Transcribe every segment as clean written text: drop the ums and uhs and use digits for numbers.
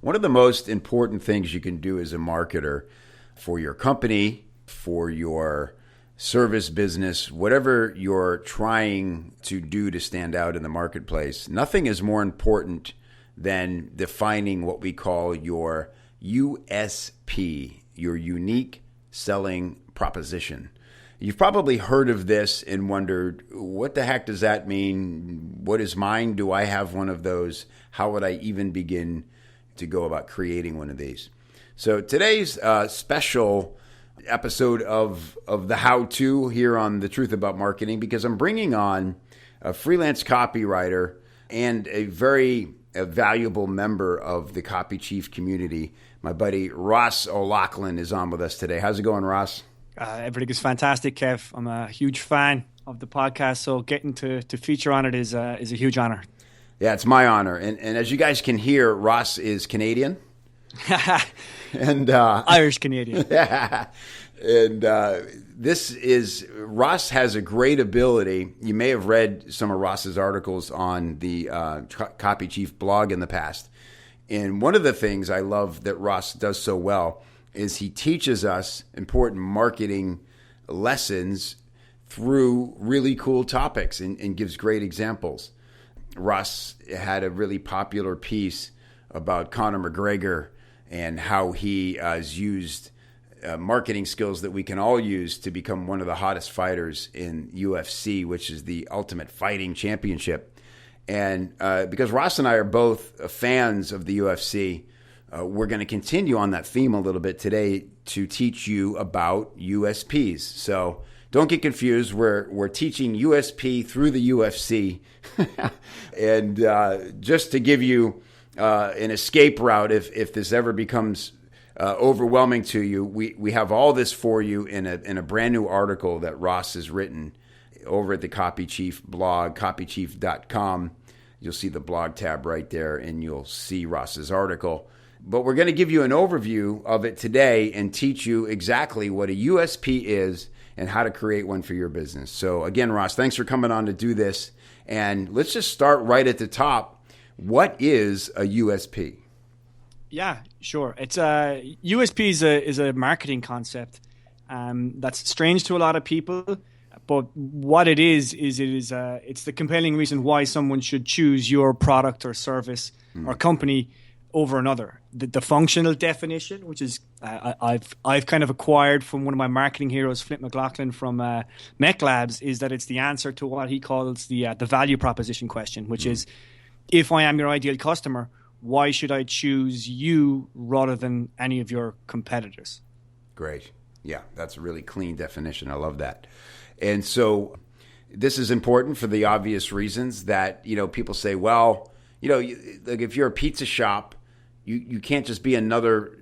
One of the most important things you can do as a marketer for your company, for your service business, whatever you're trying to do to stand out in the marketplace, nothing is more important than defining what we call your USP, your unique selling proposition. You've probably heard of this and wondered, what the heck does that mean? What is mine? Do I have one of those? How would I even begin to go about creating one of these? So today's special episode of the how-to here on The Truth About Marketing, because I'm bringing on a freelance copywriter and a very valuable member of the copychief community. My buddy Ross O'Loughlin is on with us today. How's it going, Ross? Everything is fantastic, Kev. I'm a huge fan of the podcast, so getting to feature on it is a huge honor. Yeah, it's my honor. And as you guys can hear, Ross is Canadian. And Irish Canadian. Yeah. And Ross has a great ability. You may have read some of Ross's articles on the copychief blog in the past. And one of the things I love that Ross does so well is he teaches us important marketing lessons through really cool topics and gives great examples. Ross had a really popular piece about Conor McGregor and how he has used marketing skills that we can all use to become one of the hottest fighters in UFC, which is the Ultimate Fighting Championship. And because Ross and I are both fans of the UFC, we're going to continue on that theme a little bit today to teach you about USPs. So don't get confused. We're teaching USP through the UFC. And just to give you an escape route, if this ever becomes overwhelming to you, we have all this for you in a brand new article that Ross has written over at the Copychief blog, copychief.com. You'll see the blog tab right there, and you'll see Ross's article. But we're going to give you an overview of it today and teach you exactly what a USP is and how to create one for your business. So again, Ross, thanks for coming on to do this. And let's just start right at the top. What is a USP? Yeah, sure. It's USP is a marketing concept that's strange to a lot of people. But what it is it's the compelling reason why someone should choose your product or service or company over another. The functional definition, which is I've kind of acquired from one of my marketing heroes, Flint McLaughlin from Mech Labs, is that it's the answer to what he calls the value proposition question, which is, if I am your ideal customer, why should I choose you rather than any of your competitors? Great. Yeah, that's a really clean definition. I love that. And so this is important for the obvious reasons that, people say, well, like if you're a pizza shop, you can't just be another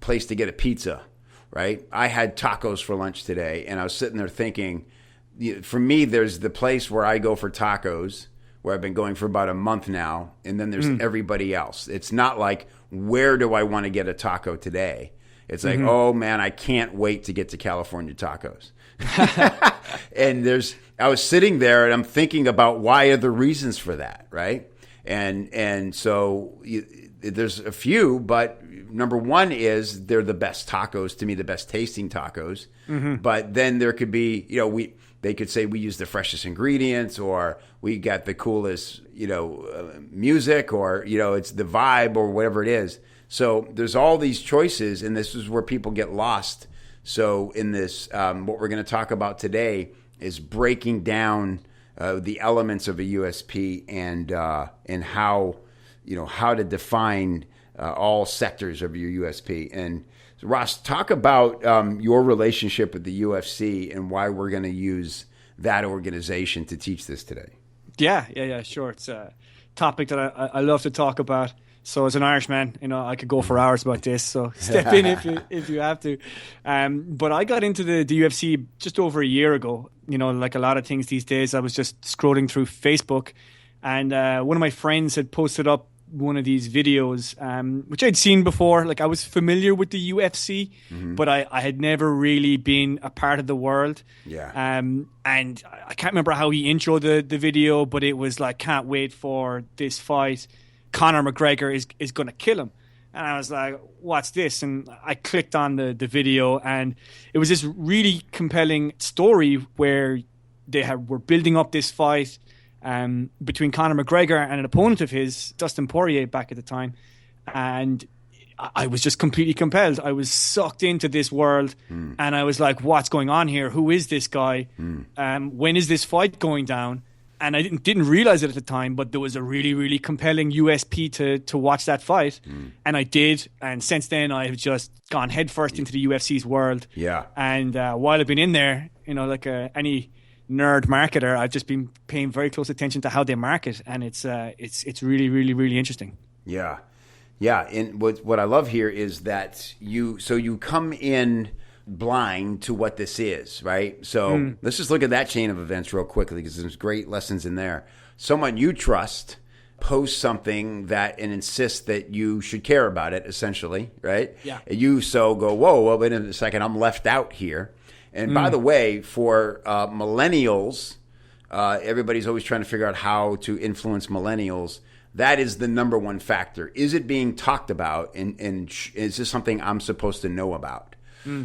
place to get a pizza, right? I had tacos for lunch today, and I was sitting there thinking, for me, there's the place where I go for tacos, where I've been going for about a month now, and then there's everybody else. It's not like, where do I want to get a taco today? It's like, oh man, I can't wait to get to California tacos. And I was sitting there and I'm thinking about why are the reasons for that, right? And so there's a few, but number one is they're the best tacos, to me, the best tasting tacos. But then there could be, they could say we use the freshest ingredients, or we got the coolest, music, or, it's the vibe, or whatever it is. So there's all these choices, and this is where people get lost. So in this, what we're going to talk about today is breaking down the elements of a USP and how to define all sectors of your USP. And so Ross, talk about your relationship with the UFC and why we're going to use that organization to teach this today. Yeah, sure. It's a topic that I love to talk about. So as an Irishman, I could go for hours about this. So step in if you have to. But I got into the UFC just over a year ago. Like a lot of things these days, I was just scrolling through Facebook, and one of my friends had posted up one of these videos, which I'd seen before. Like, I was familiar with the UFC, but I had never really been a part of the world. Yeah. And I can't remember how he introed the video, but it was like, can't wait for this fight. Conor McGregor is going to kill him. And I was like, what's this? And I clicked on the video, and it was this really compelling story where were building up this fight between Conor McGregor and an opponent of his, Dustin Poirier, back at the time. And I was just completely compelled. I was sucked into this world, and I was like, what's going on here? Who is this guy? When is this fight going down? And I didn't realize it at the time, but there was a really, really compelling USP to watch that fight. And I did. And since then, I've just gone headfirst into the UFC's world. Yeah. And while I've been in there, like any nerd marketer, I've just been paying very close attention to how they market. And it's really, really, really interesting. Yeah. Yeah. And what I love here is that you come in blind to what this is, right? So let's just look at that chain of events real quickly, because there's great lessons in there. Someone you trust posts something and insists that you should care about it, essentially, right? Yeah. And you go, whoa, well, wait a second, I'm left out here. And by the way, for millennials, everybody's always trying to figure out how to influence millennials. That is the number one factor. Is it being talked about, and is this something I'm supposed to know about?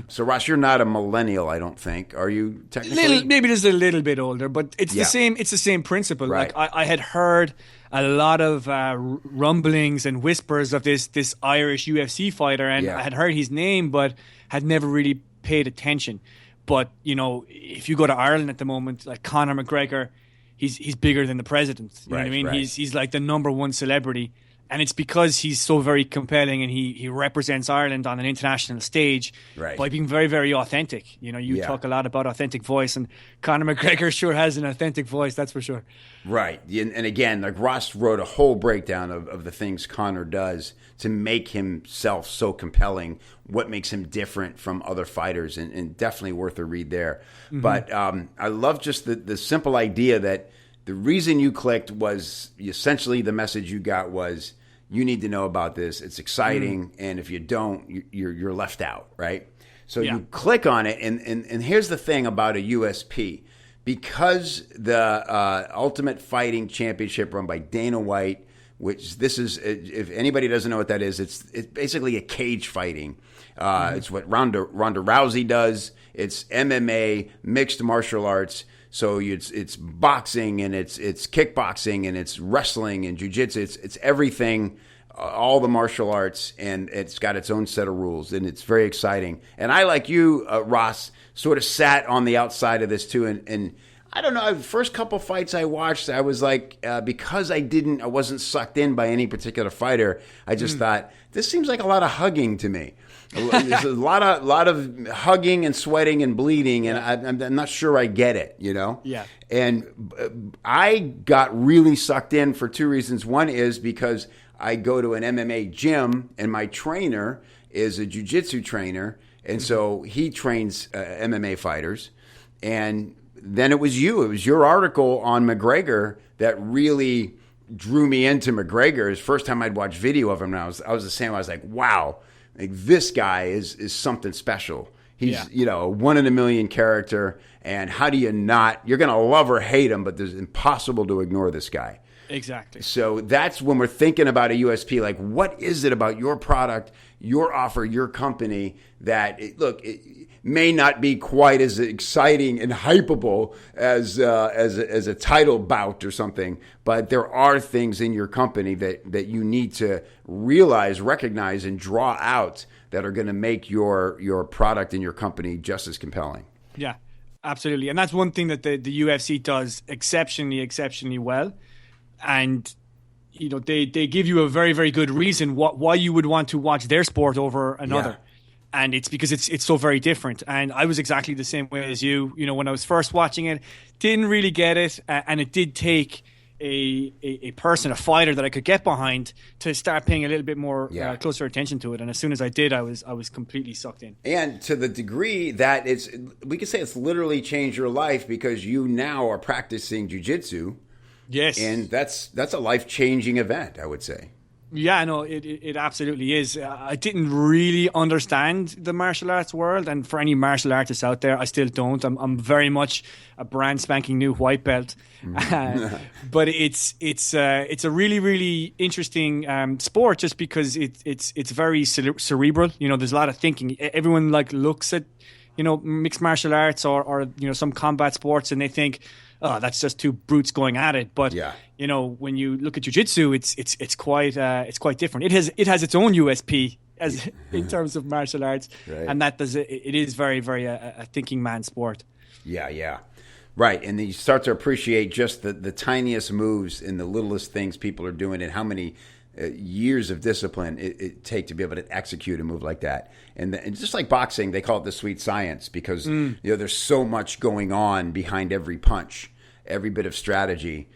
So, Ross, you're not a millennial, I don't think. Are you technically? Maybe just a little bit older, but it's the same. It's the same principle. Right. Like I had heard a lot of rumblings and whispers of this Irish UFC fighter, and I had heard his name, but had never really paid attention. But if you go to Ireland at the moment, like Conor McGregor, he's bigger than the president. You know what I mean? Right. He's like the number one celebrity. And it's because he's so very compelling, and he represents Ireland on an international stage by being very, very authentic. You talk a lot about authentic voice, and Conor McGregor sure has an authentic voice, that's for sure. Right. And again, like Ross wrote a whole breakdown of the things Conor does to make himself so compelling, what makes him different from other fighters, and definitely worth a read there. But I love just the simple idea that the reason you clicked was essentially the message you got was, you need to know about this. It's exciting, and if you don't, you're left out, right? So you click on it, and here's the thing about a USP. Because the Ultimate Fighting Championship run by Dana White, which this is, if anybody doesn't know what that is, it's basically a cage fighting. It's what Ronda Rousey does. It's MMA, mixed martial arts. So it's boxing, and it's kickboxing, and it's wrestling and jiu-jitsu. It's everything, all the martial arts, and it's got its own set of rules, and it's very exciting. And I, like you, Ross, sort of sat on the outside of this too. And I don't know, the first couple fights I watched, I was like, because I wasn't sucked in by any particular fighter, I just thought, this seems like a lot of hugging to me. There's a lot of hugging and sweating and bleeding, and I'm not sure I get it, Yeah. And I got really sucked in for two reasons. One is because I go to an MMA gym, and my trainer is a jiu-jitsu trainer, and so he trains MMA fighters. And then it was your article on McGregor that really drew me into McGregor. It was the first time I'd watched video of him, and I was the same. I was like, wow. Like, this guy is something special. He's a 1 in a million character, and how do you not? You're going to love or hate him, but it's impossible to ignore this guy. Exactly. So that's when we're thinking about a USP. Like, what is it about your product, your offer, your company that it may not be quite as exciting and hypeable as a title bout or something, but there are things in your company that you need to realize, recognize, and draw out that are going to make your product and your company just as compelling. Yeah, absolutely. And that's one thing that the UFC does exceptionally well. And they give you a very, very good reason why you would want to watch their sport over another. Yeah. And it's because it's so very different. And I was exactly the same way as you. When I was first watching it, didn't really get it. And it did take a fighter that I could get behind to start paying a little bit more closer attention to it. And as soon as I did, I was completely sucked in. And to the degree that we could say it's literally changed your life, because you now are practicing jiu-jitsu. Yes. And that's a life-changing event, I would say. Yeah, no, it absolutely is. I didn't really understand the martial arts world, and for any martial artists out there, I still don't. I'm very much a brand spanking new white belt, but it's a really really interesting sport just because it's very cerebral. You know, there's a lot of thinking. Everyone like looks at mixed martial arts or some combat sports, and they think, oh, that's just two brutes going at it. But Yeah. when you look at jiu-jitsu, it's quite different. It has its own USP as in terms of martial arts, Right. and that does it is very very a thinking man sport. Yeah. Right. And then you start to appreciate just the tiniest moves and the littlest things people are doing and how many years of discipline it take to be able to execute a move like that. And just like boxing, they call it the sweet science because there's so much going on behind every punch, every bit of strategy.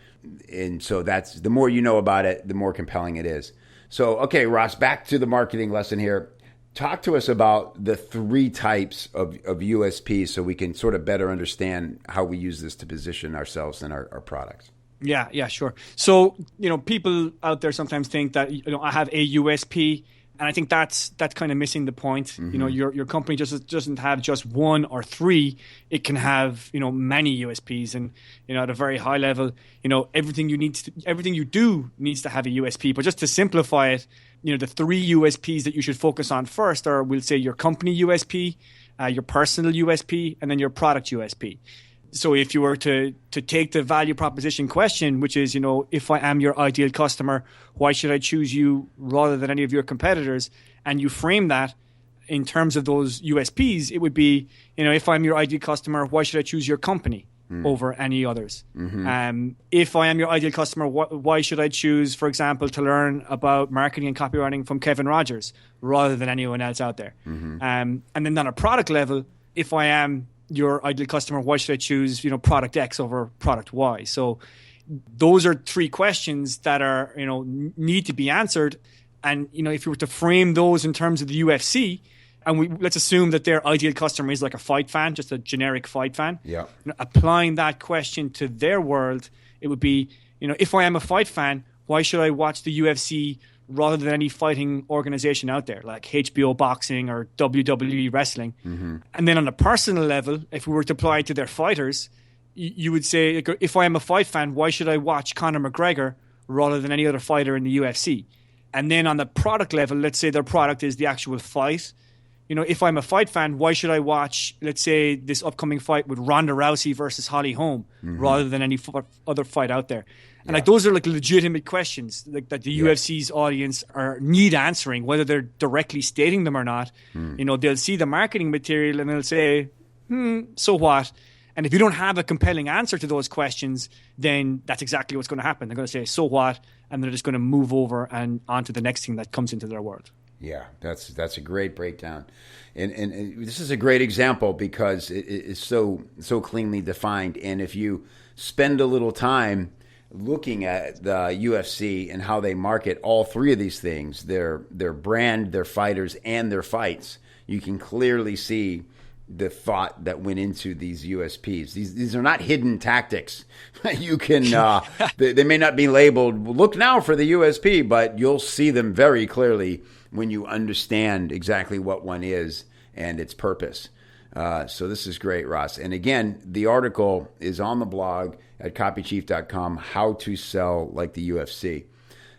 And so that's the more you know about it, the more compelling it is. So, okay, Ross, back to the marketing lesson here. Talk to us about the 3 types of USPs so we can sort of better understand how we use this to position ourselves and our products. Yeah, sure. So, people out there sometimes think that, I have a USP, and I think that's kind of missing the point. Mm-hmm. Your company just doesn't have just 1 or 3. It can have, many USPs, and, at a very high level, everything you do needs to have a USP. But just to simplify it, the 3 USPs that you should focus on first are, we'll say, your company USP, your personal USP, and then your product USP. So if you were to take the value proposition question, which is, if I am your ideal customer, why should I choose you rather than any of your competitors? And you frame that in terms of those USPs, it would be, if I'm your ideal customer, why should I choose your company over any others? Mm-hmm. If I am your ideal customer, why should I choose, for example, to learn about marketing and copywriting from Kevin Rogers rather than anyone else out there? Mm-hmm. And then on a product level, if I am your ideal customer, why should I choose, product X over product Y? So those are 3 questions that are, need to be answered. And, if you were to frame those in terms of the UFC, and let's assume that their ideal customer is like a fight fan, just a generic fight fan. Yeah. Applying that question to their world, it would be, if I am a fight fan, why should I watch the UFC rather than any fighting organization out there like HBO boxing or WWE wrestling? Mm-hmm. And then on a personal level, if we were to apply it to their fighters, you would say, if I am a fight fan, why should I watch Conor McGregor rather than any other fighter in the UFC? And then on the product level, let's say their product is the actual fight. If I'm a fight fan, why should I watch, let's say, this upcoming fight with Ronda Rousey versus Holly Holm rather than any other fight out there? And those are like legitimate questions like that the UFC's audience need answering, whether they're directly stating them or not. They'll see the marketing material and they'll say, so what? And if you don't have a compelling answer to those questions, then that's exactly what's going to happen. They're going to say, so what? And they're just going to move over and on to the next thing that comes into their world. Yeah, that's a great breakdown, and this is a great example because it is so cleanly defined. And if you spend a little time looking at the UFC and how they market all 3 of these things, their brand, their fighters, and their fights, you can clearly see the thought that went into these USPs. These are not hidden tactics. You can they may not be labeled, look now for the USP, but you'll see them very clearly when you understand exactly what one is and its purpose. So this is great, Ross. And again, the article is on the blog at copychief.com, how to sell like the UFC,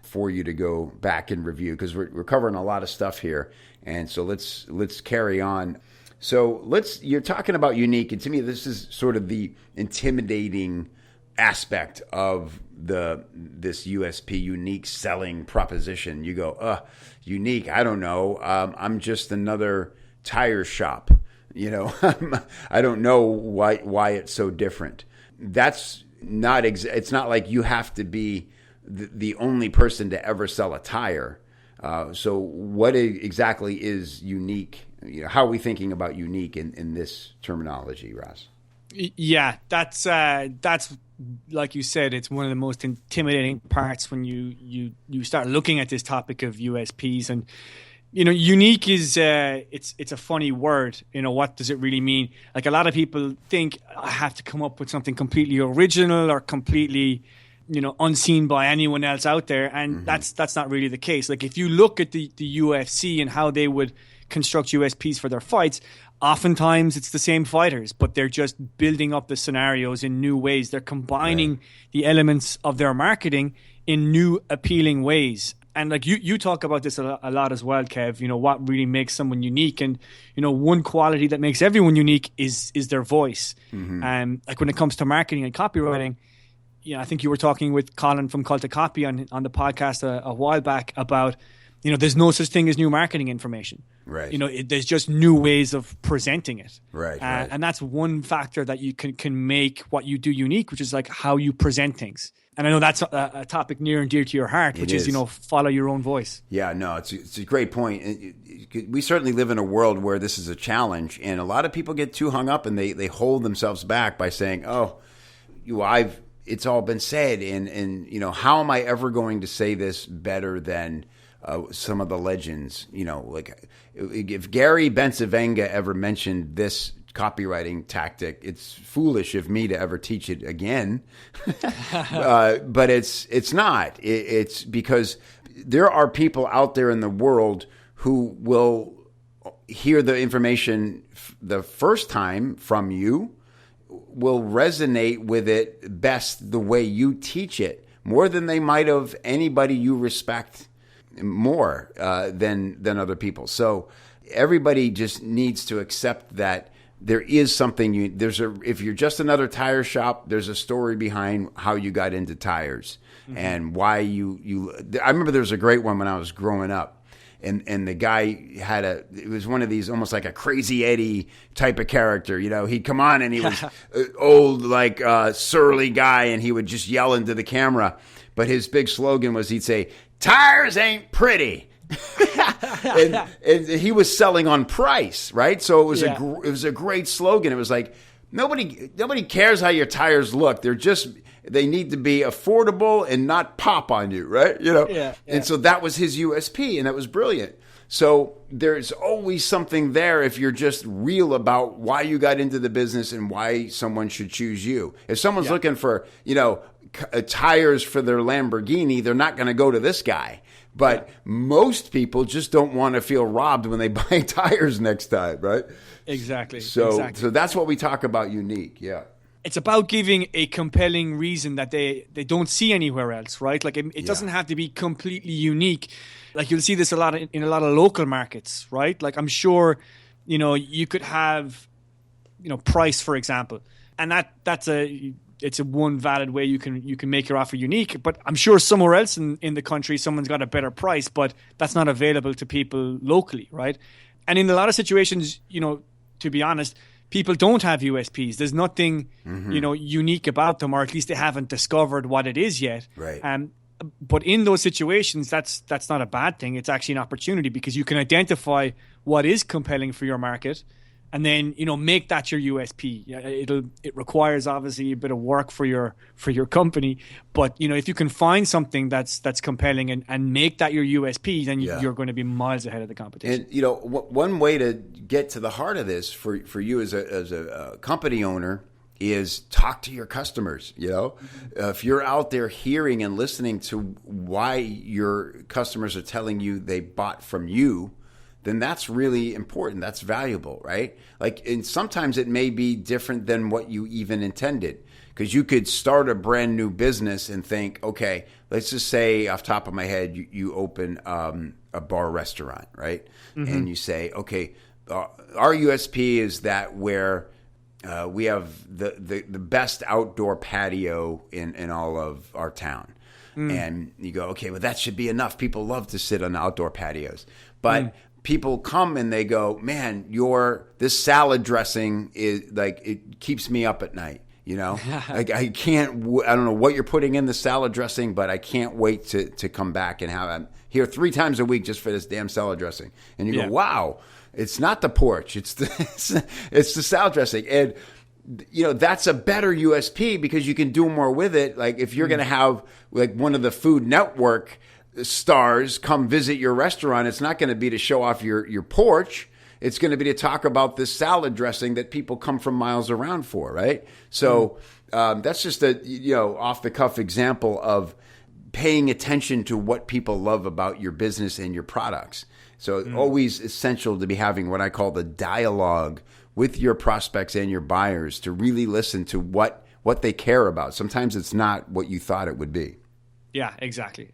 for you to go back and review, because we're covering a lot of stuff here. And so let's carry on. So you're talking about unique, and to me, this is sort of the intimidating aspect of this USP, unique selling proposition. You go, unique, I don't know. I'm just another tire shop. I don't know why it's so different. That's not it's not like you have to be the only person to ever sell a tire. So what exactly is unique? How are we thinking about unique in this terminology, Ross? Yeah, that's like you said, it's one of the most intimidating parts when you start looking at this topic of USPs. And unique is it's a funny word. What does it really mean? Like, a lot of people think I have to come up with something completely original or completely unseen by anyone else out there. And that's not really the case. Like if you look at the UFC and how they would construct USPs for their fights, oftentimes it's the same fighters, but they're just building up the scenarios in new ways. They're combining the elements of their marketing in new appealing ways. And like you talk about this a lot as well, Kev, what really makes someone unique. And, one quality that makes everyone unique is their voice. Like when it comes to marketing and copywriting, I think you were talking with Colin from Cult to Copy on the podcast a while back about, there's no such thing as new marketing information. Right. There's just new ways of presenting it. Right. And that's one factor that you can make what you do unique, which is like how you present things. And I know that's a topic near and dear to your heart, which is, follow your own voice. Yeah, no, it's a great point. We certainly live in a world where this is a challenge, and a lot of people get too hung up and they hold themselves back by saying, it's all been said, and how am I ever going to say this better than some of the legends? Like if Gary Bencivenga ever mentioned this copywriting tactic, it's foolish of me to ever teach it again. But it's not. It's because there are people out there in the world who will hear the information the first time from you, will resonate with it best the way you teach it, more than they might have anybody you respect more than other people. So everybody just needs to accept that there is something if you're just another tire shop, there's a story behind how you got into tires and why I remember there was a great one when I was growing up, and the guy it was one of these almost like a Crazy Eddie type of character. He'd come on and he was old, like surly guy, and he would just yell into the camera. But his big slogan was, he'd say, "Tires ain't pretty." and he was selling on price, right? So it was a great slogan. It was like nobody cares how your tires look. They need to be affordable and not pop on you, right? And so that was his USP, and that was brilliant. So there's always something there if you're just real about why you got into the business and why someone should choose you. If someone's looking for tires for their Lamborghini, they're not going to go to this guy. But most people just don't want to feel robbed when they buy tires next time, right? Exactly. So that's what we talk about unique, yeah. It's about giving a compelling reason that they don't see anywhere else, right? Like it doesn't have to be completely unique. Like you'll see this a lot in a lot of local markets, right? Like I'm sure, you could have, price, for example, and it's a one valid way you can make your offer unique. But I'm sure somewhere else in the country, someone's got a better price, but that's not available to people locally, right? And in a lot of situations, to be honest, people don't have USPs. There's nothing, unique about them, or at least they haven't discovered what it is yet. Right. But in those situations, that's not a bad thing. It's actually an opportunity because you can identify what is compelling for your market, and then make that your USP. It requires obviously a bit of work for your company, but if you can find something that's compelling and make that your USP, then you're going to be miles ahead of the competition. And one way to get to the heart of this for you as a company owner is talk to your customers. If you're out there hearing and listening to why your customers are telling you they bought from you, then that's really important. That's valuable, right? And sometimes it may be different than what you even intended, because you could start a brand new business and think, okay, let's just say off the top of my head, you open a bar restaurant, right? And you say, okay, our USP is that where we have the best outdoor patio in all of our town. And you go, okay, well, that should be enough. People love to sit on outdoor patios. But people come and they go, man, this salad dressing is like, it keeps me up at night. Like I don't know what you're putting in the salad dressing, but I can't wait to come back and I'm here 3 times a week just for this damn salad dressing. And you go, wow, it's not the porch. It's the salad dressing. And, that's a better USP because you can do more with it. Like if you're going to have like one of the Food Network stars come visit your restaurant, it's not going to be to show off your porch. it's going to be to talk about this salad dressing that people come from miles around for, right? So that's just a off the cuff example of paying attention to what people love about your business and your products. So always essential to be having what I call the dialogue with your prospects and your buyers to really listen to what they care about. Sometimes it's not what you thought it would be. Yeah, exactly.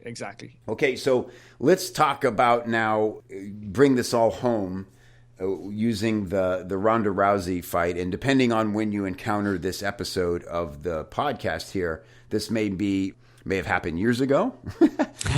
Okay, so let's talk about now, bring this all home using the Ronda Rousey fight. And depending on when you encounter this episode of the podcast here, this may have happened years ago,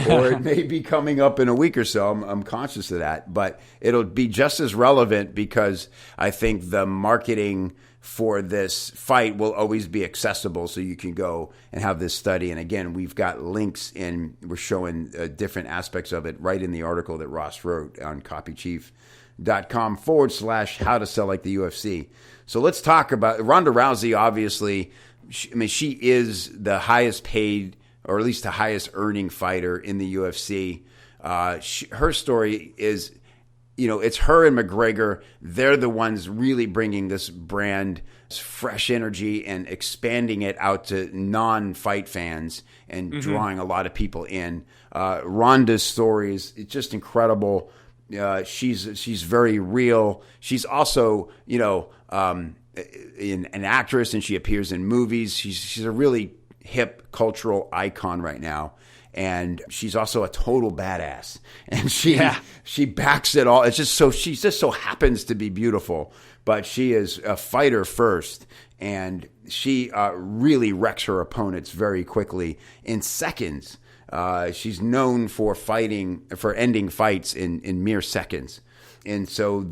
or it may be coming up in a week or so. I'm conscious of that, but it'll be just as relevant because I think the marketing for this fight will always be accessible, so you can go and have this study. And again, we've got links in, we're showing different aspects of it right in the article that Ross wrote on copychief.com/how to sell like the UFC. So let's talk about Ronda Rousey. Obviously, she is the highest paid, or at least the highest earning fighter in the UFC. Her story is, it's her and McGregor. They're the ones really bringing this brand fresh energy and expanding it out to non-fight fans and drawing a lot of people in. Ronda's story is just incredible. She's very real. She's also, an actress, and she appears in movies. She's a really hip cultural icon right now. And she's also a total badass, and she backs it all. She just so happens to be beautiful, but she is a fighter first, and she really wrecks her opponents very quickly in seconds. She's known for ending fights in mere seconds. And so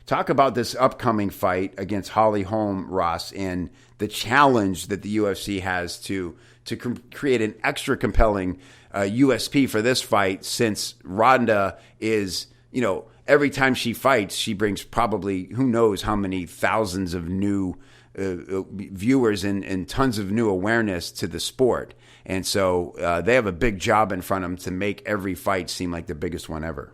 talk about this upcoming fight against Holly Holm, Ross, and the challenge that the UFC has to create an extra compelling USP for this fight, since Ronda is, every time she fights, she brings probably who knows how many thousands of new viewers and tons of new awareness to the sport. And so they have a big job in front of them to make every fight seem like the biggest one ever.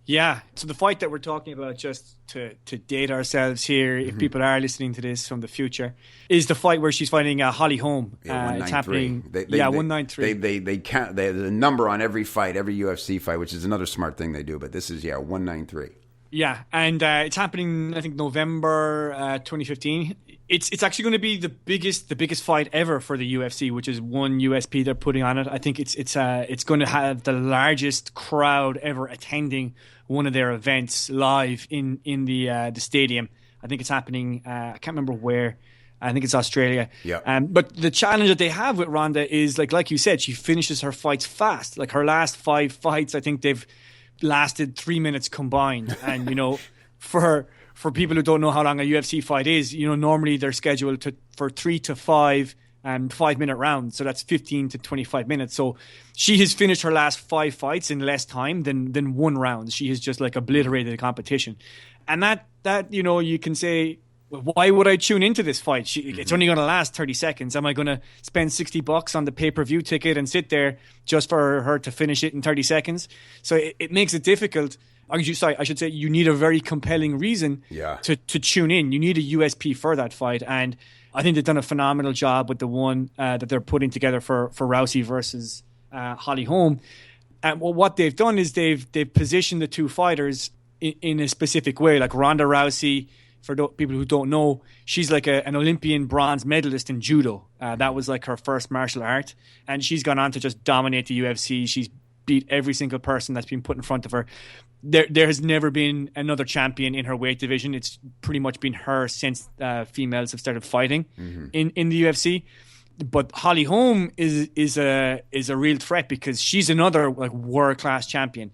Yeah. So the fight that we're talking about, just to date ourselves here, if people are listening to this from the future, is the fight where she's fighting Holly Holm. It's happening. 193. They count. There's a number on every fight, every UFC fight, which is another smart thing they do. But this is 193. Yeah, and it's happening, I think, November 2015. It's actually going to be the biggest fight ever for the UFC, which is one USP they're putting on it. I think it's going to have the largest crowd ever attending one of their events live in the stadium. I think it's happening. I can't remember where. I think it's Australia. Yeah. But the challenge that they have with Ronda is like you said, she finishes her fights fast. Like her last 5 fights, I think they've lasted 3 minutes combined. And for people who don't know how long a UFC fight is, normally they're scheduled for 3 to 5 5-minute rounds. So that's 15 to 25 minutes. So she has finished her last 5 fights in less time than 1 round. She has just obliterated the competition. And that you can say, well, why would I tune into this fight? It's only going to last 30 seconds. Am I going to spend $60 on the pay-per-view ticket and sit there just for her to finish it in 30 seconds? So it makes it difficult. I should say you need a very compelling reason to tune in. You need a USP for that fight. And I think they've done a phenomenal job with the one that they're putting together for Rousey versus Holly Holm. And what they've done is they've positioned the two fighters in a specific way. Like Ronda Rousey, for people who don't know, she's like an Olympian bronze medalist in judo. That was like her first martial art. And she's gone on to just dominate the UFC. She's beat every single person that's been put in front of her. There has never been another champion in her weight division. It's pretty much been her since females have started fighting in the UFC. But Holly Holm is a real threat because she's another world class champion.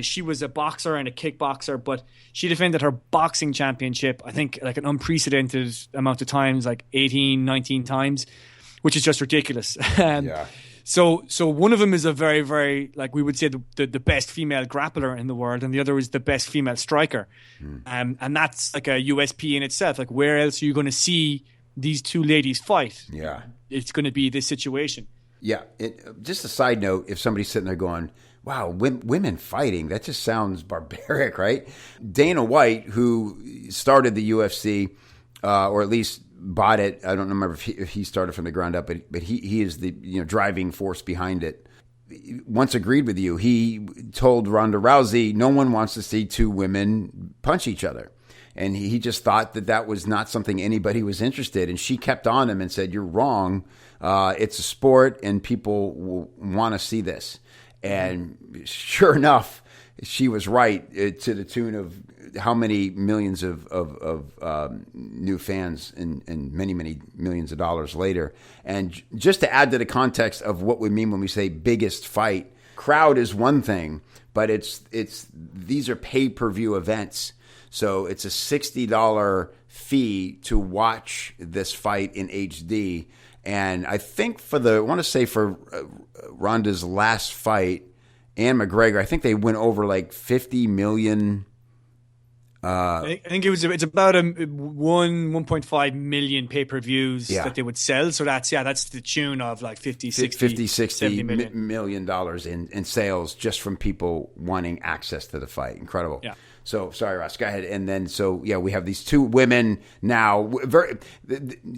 She was a boxer and a kickboxer, but she defended her boxing championship, I think, an unprecedented amount of times, 18, 19 times, which is just ridiculous. So one of them is a very, very, we would say, the best female grappler in the world, and the other is the best female striker. And that's a USP in itself. Where else are you going to see these two ladies fight? Yeah. It's going to be this situation. Yeah. Just a side note, if somebody's sitting there going, Wow, women fighting, that just sounds barbaric, right? Dana White, who started the UFC, or at least bought it, I don't remember if he started from the ground up, but he is the driving force behind it. Once agreed with you. He told Ronda Rousey, no one wants to see two women punch each other. And he just thought that was not something anybody was interested in. And she kept on him and said, you're wrong. It's a sport and people will want to see this. And sure enough, she was right, to the tune of how many millions of new fans and many, many millions of dollars later. And just to add to the context of what we mean when we say biggest fight, crowd is one thing, but these are pay-per-view events. So it's a $60 fee to watch this fight in HD. And I think for Ronda's last fight and McGregor, I think they went over like 50 million. I think it's about 1.5 million pay-per-views that they would sell. So that's the tune of like 60 million dollars in sales just from people wanting access to the fight. Incredible. Yeah. So sorry, Ross, go ahead. And then, we have these two women now.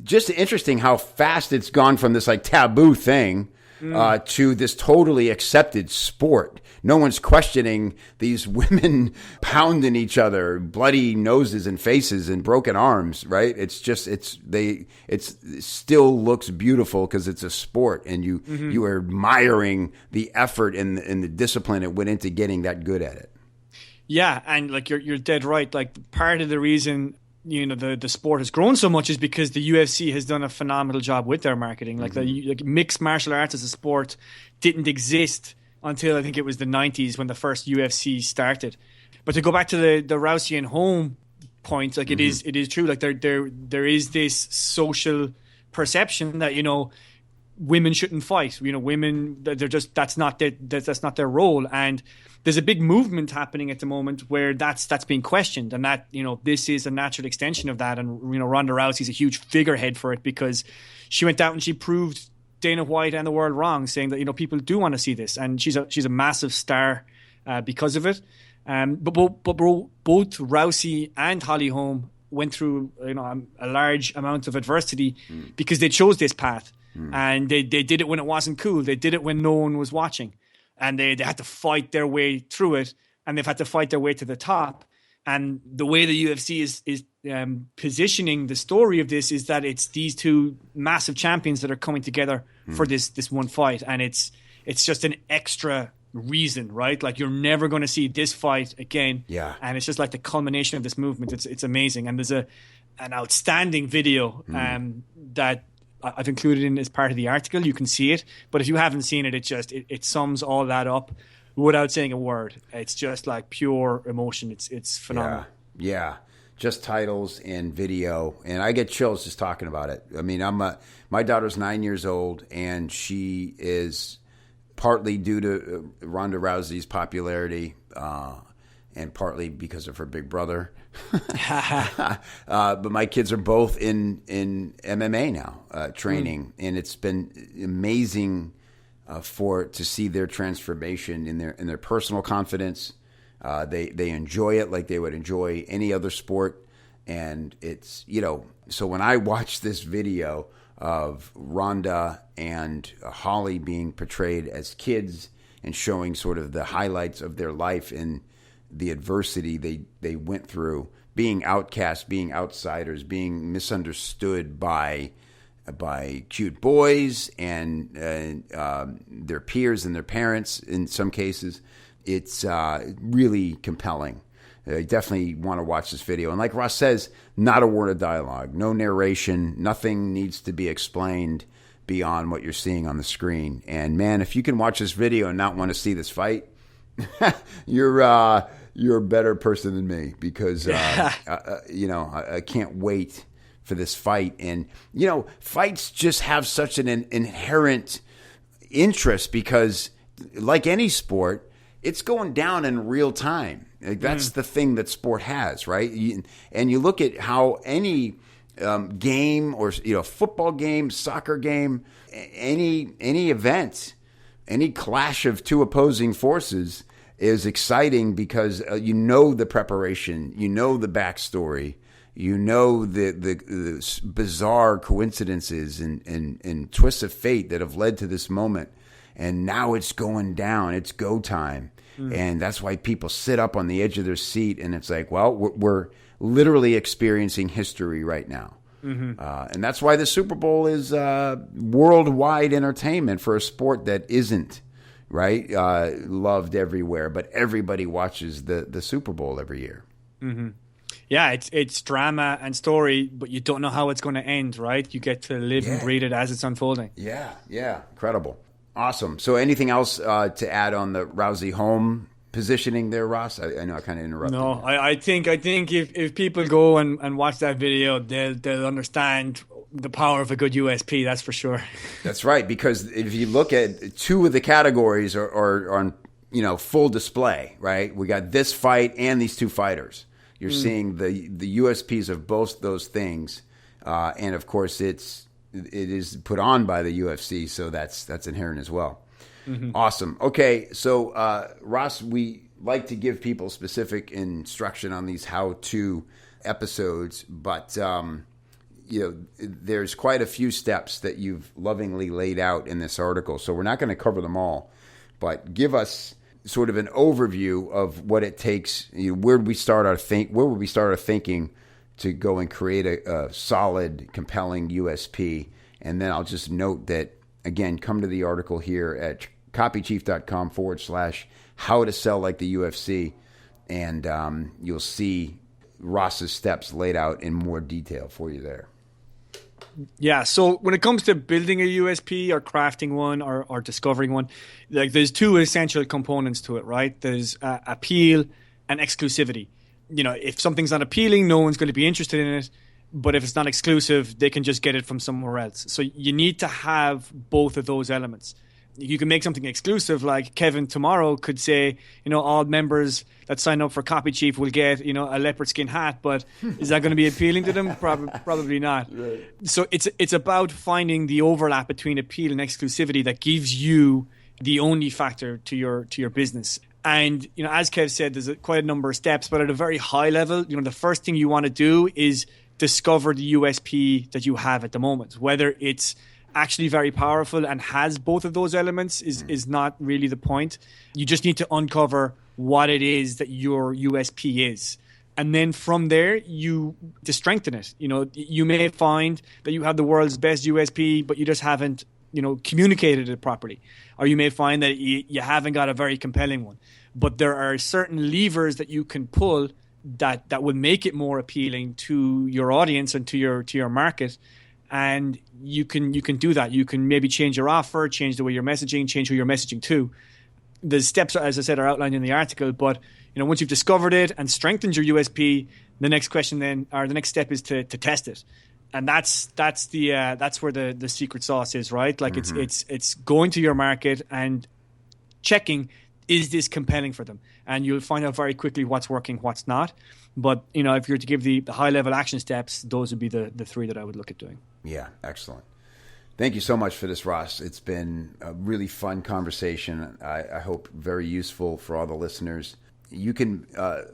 Just interesting how fast it's gone from this like taboo thing to this totally accepted sport. No one's questioning these women pounding each other, bloody noses and faces and broken arms, right? It's just, it still looks beautiful because it's a sport, and you are admiring the effort and the discipline that went into getting that good at it. Yeah, and like you're dead right. Like part of the reason the sport has grown so much is because the UFC has done a phenomenal job with their marketing. Like like mixed martial arts as a sport didn't exist until I think it was the 90s when the first UFC started. But to go back to the Rousey and Holm point, like it is true. Like there is this social perception that women shouldn't fight. Women, that's not their role. And there's a big movement happening at the moment where that's being questioned, and that this is a natural extension of that. And Ronda Rousey's a huge figurehead for it because she went out and she proved Dana White and the world wrong, saying that people do want to see this, and she's a massive star because of it. But both Rousey and Holly Holm went through a large amount of adversity because they chose this path. And they did it when it wasn't cool. They did it when no one was watching. And they had to fight their way through it. And they've had to fight their way to the top. And the way the UFC is positioning the story of this is that it's these two massive champions that are coming together for this one fight. And it's just an extra reason, right? Like you're never going to see this fight again. Yeah. And it's just like the culmination of this movement. It's amazing. And there's an outstanding video that I've included in as part of the article. You can see it, but if you haven't seen it, it sums all that up without saying a word. It's just like pure emotion. It's phenomenal. Yeah. Just titles and video, and I get chills just talking about it. I mean, my daughter's 9 years old, and she is partly due to Ronda Rousey's popularity, and partly because of her big brother. But my kids are both in MMA now, training, and it's been amazing to see their transformation in their personal confidence. They enjoy it like they would enjoy any other sport, and it's so when I watch this video of Ronda and Holly being portrayed as kids and showing sort of the highlights of their life and the adversity they went through, being outcast, being outsiders, being misunderstood by cute boys and their peers and their parents in some cases. It's really compelling. You definitely want to watch this video. And like Ross says, not a word of dialogue, no narration, nothing needs to be explained beyond what you're seeing on the screen. And man, if you can watch this video and not want to see this fight, you're a better person than me, because I can't wait for this fight. And fights just have such an inherent interest because, like any sport, it's going down in real time. Like, that's the thing that sport has, right? And you look at how any game or football game, soccer game, any event, any clash of two opposing forces is exciting because you know the preparation, you know the backstory, you know the bizarre coincidences and twists of fate that have led to this moment. And now it's going down. It's go time. And that's why people sit up on the edge of their seat. And it's like, well, we're literally experiencing history right now. And that's why the Super Bowl is worldwide entertainment for a sport that isn't, right, loved everywhere. But everybody watches the Super Bowl every year. Yeah, it's drama and story, but you don't know how it's going to end, right? You get to live and breathe it as it's unfolding. Yeah, incredible. Awesome. So anything else to add on the Rousey home positioning there, Ross? I know I kind of interrupted. No, I think if people go and watch that video, they'll understand the power of a good USP. That's for sure. That's right, because if you look at two of the categories are on full display, right? We got this fight and these two fighters. You're seeing the USPs of both those things, and of course it is put on by the UFC, so that's inherent as well. Awesome. Okay, so Ross, we like to give people specific instruction on these how-to episodes, but there's quite a few steps that you've lovingly laid out in this article, so we're not going to cover them all, but give us sort of an overview of what it takes. Where would we start our thinking to go and create a solid, compelling USP? And then I'll just note that, again, come to the article here at copychief.com/how to sell like the UFC, and you'll see Ross's steps laid out in more detail for you there. Yeah, so when it comes to building a USP or crafting one or discovering one, like there's two essential components to it, right? There's appeal and exclusivity. If something's not appealing, no one's going to be interested in it. But if it's not exclusive, they can just get it from somewhere else. So you need to have both of those elements. You can make something exclusive, like Kevin tomorrow could say, all members that sign up for copychief will get, a leopard skin hat. But is that going to be appealing to them? Probably not. Right. So it's about finding the overlap between appeal and exclusivity that gives you the only factor to your business. And as Kev said, there's quite a number of steps. But at a very high level, the first thing you want to do is discover the USP that you have at the moment, whether it's actually very powerful and has both of those elements is not really the point. You just need to uncover what it is that your USP is. And then from there, to strengthen it. You may find that you have the world's best USP, but you just haven't, communicated it properly. Or you may find that you haven't got a very compelling one. But there are certain levers that you can pull that will make it more appealing to your audience and to your market. And you can do that. You can maybe change your offer, change the way you're messaging, change who you're messaging to. The steps, as I said, are outlined in the article. But once you've discovered it and strengthened your USP, the next step is to test it. And that's where the secret sauce is, right? Like it's going to your market and checking, is this compelling for them? And you'll find out very quickly what's working, what's not. But if you're to give the high level action steps, those would be the three that I would look at doing. Yeah, excellent. Thank you so much for this, Ross. It's been a really fun conversation. I hope very useful for all the listeners. You can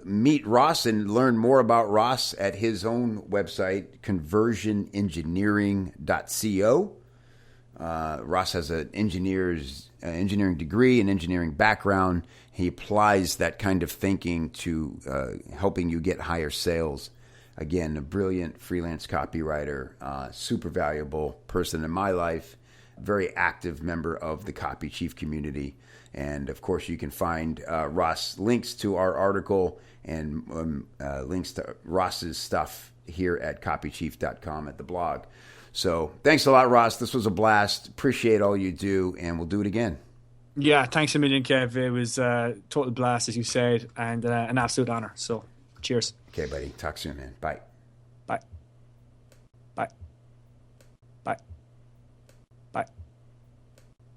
meet Ross and learn more about Ross at his own website, conversionengineering.co. Ross has an engineering degree and engineering background. He applies that kind of thinking to helping you get higher sales. Again, a brilliant freelance copywriter, super valuable person in my life, very active member of the copychief community. And, of course, you can find Ross links to our article and links to Ross's stuff here at copychief.com at the blog. So thanks a lot, Ross. This was a blast. Appreciate all you do, and we'll do it again. Yeah, thanks a million, Kev. It was a total blast, as you said, and an absolute honor. So cheers. Okay, buddy. Talk soon, man. Bye. Bye. Bye. Bye. Bye.